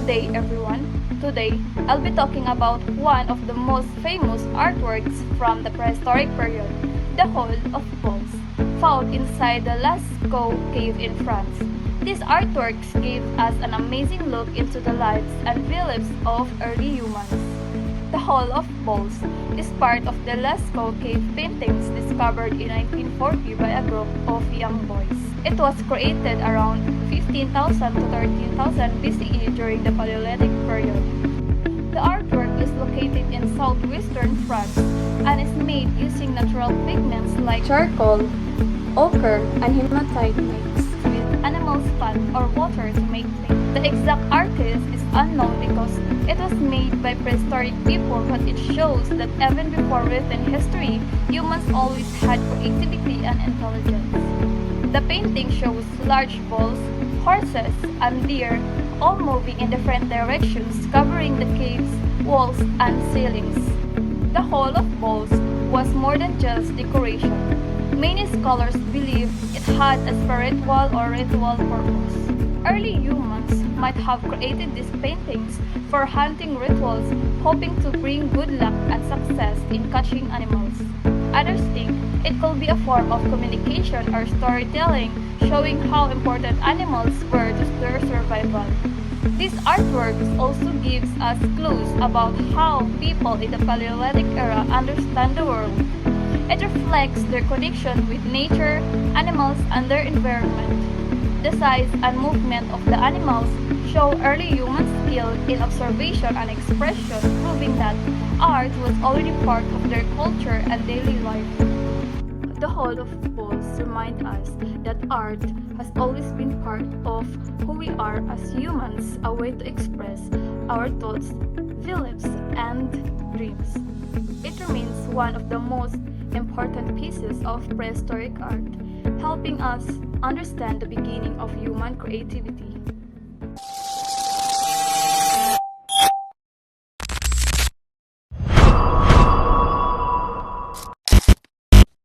Good day, everyone. Today, I'll be talking about one of the most famous artworks from the prehistoric period, the Hall of Balls, found inside the Lascaux cave in France. These artworks gave us an amazing look into the lives and beliefs of early humans. The Hall of Balls is part of the Lascaux cave paintings discovered in 1940 by a group of young boys. It was created around 15,000 to 13,000 BCE during the Paleolithic period. The artwork is located in southwestern France and is made using natural pigments like charcoal, ochre, and hematite mixed with animal fat or water to make paint. The exact artist is unknown because it was made by prehistoric people, but it shows that even before written history, humans always had creativity and intelligence. The painting shows large bulls, horses, and deer all moving in different directions, covering the cave's walls and ceilings. The Hall of Balls was more than just decoration. Many scholars believe it had a spiritual or ritual purpose. Early humans might have created these paintings for hunting rituals, hoping to bring good luck and success in catching animals. Others think it could be a form of communication or storytelling, showing how important animals were to their survival. This artwork also gives us clues about how people in the Paleolithic era understand the world. It reflects their connection with nature, animals, and their environment. The size and movement of the animals show early human skill in observation and expression, proving that art was already part of their culture and daily life. The Hall of Balls remind us that art has always been part of who we are as humans, a way to express our thoughts, feelings, and dreams. It remains one of the most important pieces of prehistoric art, helping us understand the beginning of human creativity.